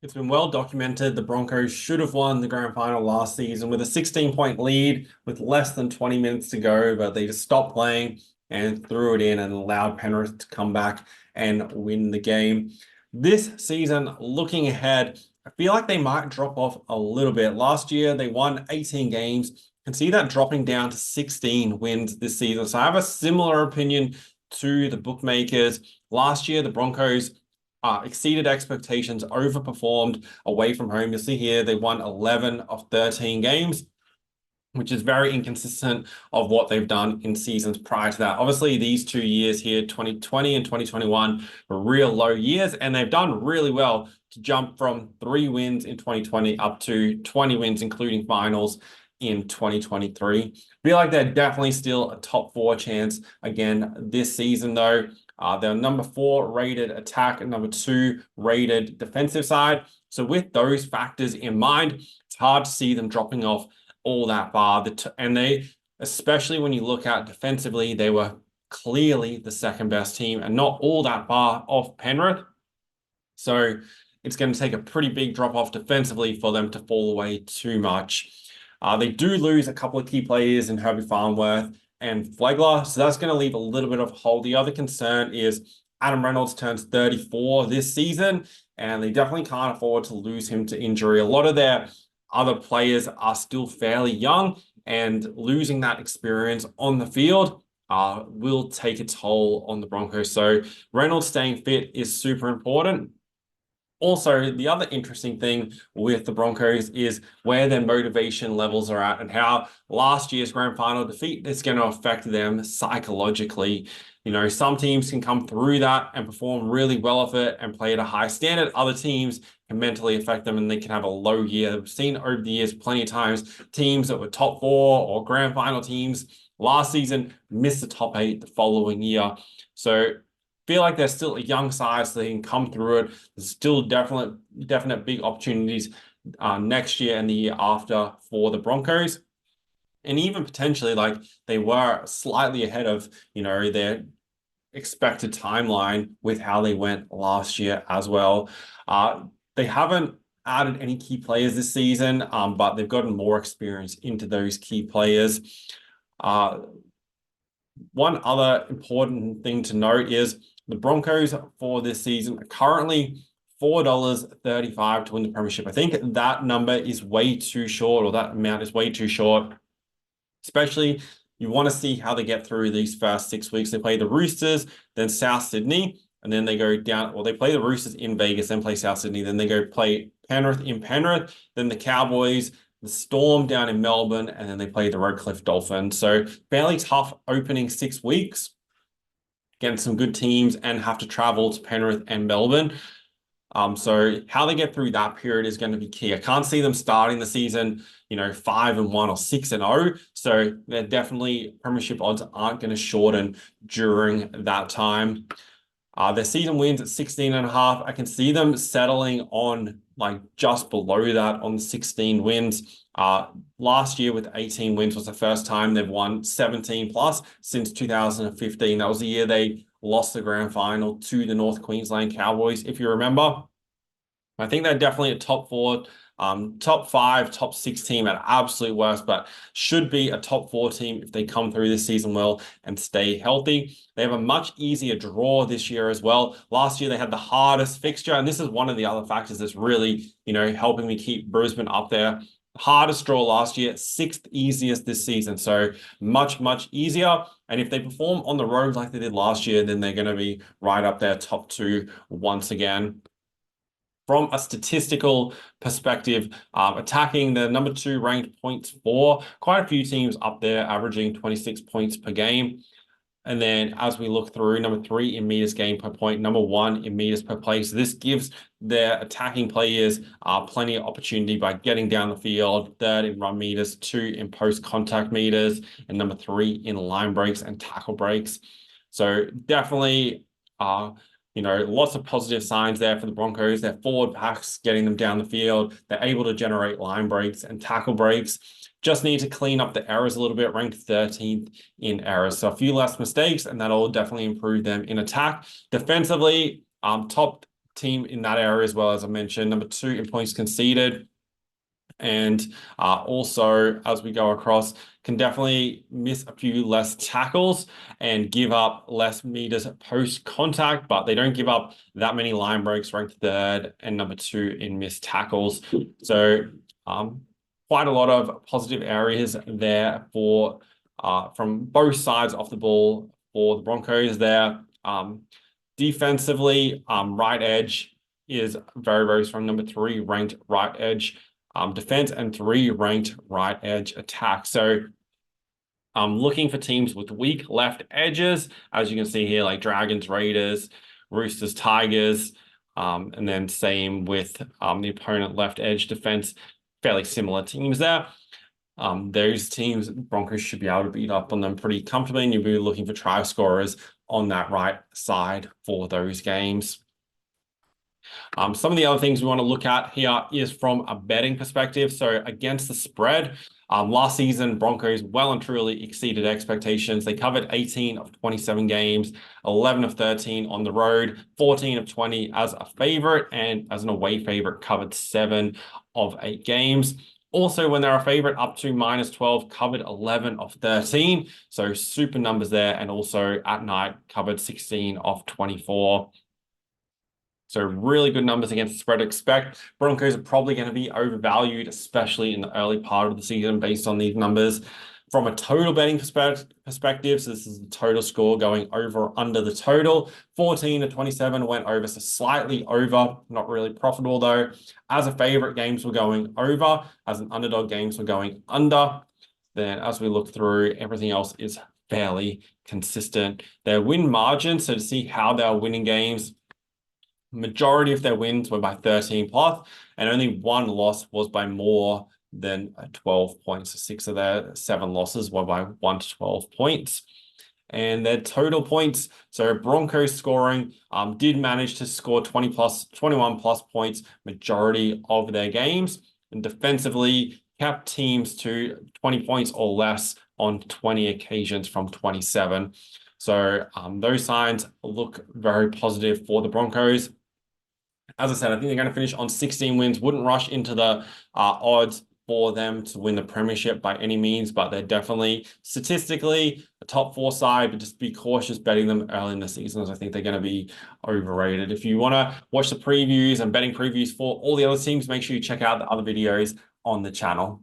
It's been well documented. The Broncos should have won the grand final last season with a 16-point lead with less than 20 minutes to go, but they just stopped playing and threw it in and allowed Penrith to come back and win the game. This season, looking ahead, I feel like they might drop off a little bit. Last year, they won 18 games. Can see that dropping down to 16 wins this season. So I have a similar opinion to the bookmakers. Last year, the Broncos exceeded expectations, overperformed away from home. You'll see here they won 11 of 13 games, which is very inconsistent of what they've done in seasons prior to that. Obviously, these 2 years here, 2020 and 2021, were real low years, and they've done really well to jump from 3 wins in 2020 up to 20 wins, including finals in 2023. I feel like they're definitely still a top 4 chance again this season, though. They're number 4 rated attack and number 2 rated defensive side. So with those factors in mind, it's hard to see them dropping off all that far. And they, especially when you look at defensively, they were clearly the second best team and not all that far off Penrith. So it's going to take a pretty big drop off defensively for them to fall away too much. They do lose a couple of key players in Herbie Farnworth and Flegler, so that's going to leave a little bit of a hole. The other concern is Adam Reynolds turns 34 this season, and they definitely can't afford to lose him to injury. A lot of their other players are still fairly young, and losing that experience on the field will take a toll on the Broncos. So Reynolds staying fit is super important. Also, the other interesting thing with the Broncos is where their motivation levels are at and how last year's grand final defeat is going to affect them psychologically. You know, some teams can come through that and perform really well of it and play at a high standard. Other teams can mentally affect them and they can have a low year. We've seen over the years plenty of times teams that were top 4 or grand final teams last season miss the top 8 the following year. So feel like they're still a young side, so they can come through it. There's still definite big opportunities next year and the year after for the Broncos. And even potentially, like, they were slightly ahead of, you know, their expected timeline with how they went last year as well. They haven't added any key players this season, but they've gotten more experience into those key players. One other important thing to note is the Broncos for this season are currently $4.35 to win the premiership. I think that number is way too short, or that amount is way too short. Especially, you want to see how they get through these first 6 weeks. They play the Roosters, then South Sydney, and then they go down. Well, they play the Roosters in Vegas, then play South Sydney, then they go play Penrith in Penrith, then the Cowboys, the Storm down in Melbourne, and then they play the Redcliffe Dolphins. So fairly tough opening 6 weeks against some good teams and have to travel to Penrith and Melbourne. So how they get through that period is going to be key. I can't see them starting the season, 5-1 or 6-0. So they're definitely premiership odds aren't going to shorten during that time. Their season wins at 16.5. I can see them settling on like just below that on 16 wins. Last year with 18 wins was the first time they've won 17 plus since 2015. That was the year they lost the grand final to the North Queensland Cowboys, if you remember. I think they're definitely a top 4, top 5, top 6 team at absolute worst, but should be a top 4 team if they come through this season well and stay healthy. They have a much easier draw this year as well. Last year, they had the hardest fixture, and this is one of the other factors that's really, helping me keep Brisbane up there. Hardest draw last year, 6th easiest this season. So much, much easier. And if they perform on the road like they did last year, then they're going to be right up there top 2 once again. From a statistical perspective, attacking the number 2 ranked points for quite a few teams up there, averaging 26 points per game. And then as we look through, number 3 in meters gained per point, number 1 in meters per play. So this gives their attacking players plenty of opportunity by getting down the field, 3rd in run meters, 2 in post-contact meters, and number 3 in line breaks and tackle breaks. So definitely lots of positive signs there for the Broncos. Their forward packs getting them down the field. They're able to generate line breaks and tackle breaks. Just need to clean up the errors a little bit, ranked 13th in errors. So a few less mistakes, and that'll definitely improve them in attack. Defensively, top team in that area as well, as I mentioned. Number 2 in points conceded. And also, as we go across, can definitely miss a few less tackles and give up less meters post contact, but they don't give up that many line breaks, ranked 3rd and number 2 in missed tackles. So quite a lot of positive areas there for from both sides of the ball for the Broncos there. Defensively, right edge is very, very strong. Number 3 ranked right edge defense and 3 ranked right edge attack. So I'm looking for teams with weak left edges, as you can see here, like Dragons, Raiders, Roosters, Tigers, and then same with the opponent left edge defense, fairly similar teams there. Those teams, Broncos should be able to beat up on them pretty comfortably, and you'll be looking for try scorers on that right side for those games. Some of the other things we want to look at here is from a betting perspective. So against the spread, last season, Broncos well and truly exceeded expectations. They covered 18 of 27 games, 11 of 13 on the road, 14 of 20 as a favorite, and as an away favorite, covered 7 of 8 games. Also, when they're a favorite, up to -12, covered 11 of 13. So super numbers there. And also at night, covered 16 of 24. So really good numbers against the spread. Expect Broncos are probably going to be overvalued, especially in the early part of the season based on these numbers. From a total betting perspective, so this is the total score going over or under the total. 14 to 27 went over, so slightly over, not really profitable though. As a favorite, games were going over. As an underdog, games were going under. Then as we look through, everything else is fairly consistent. Their win margin, so to see how they're winning games, majority of their wins were by 13 plus, and only 1 loss was by more than 12 points. So 6 of their 7 losses were by 1 to 12 points. And their total points, so Broncos scoring, did manage to score 21 plus points majority of their games, and defensively kept teams to 20 points or less on 20 occasions from 27. So those signs look very positive for the Broncos. As I said, I think they're going to finish on 16 wins. Wouldn't rush into the odds for them to win the premiership by any means, but they're definitely statistically a top 4 side, but just be cautious betting them early in the season, as I think they're going to be overrated. If you want to watch the previews and betting previews for all the other teams, make sure you check out the other videos on the channel.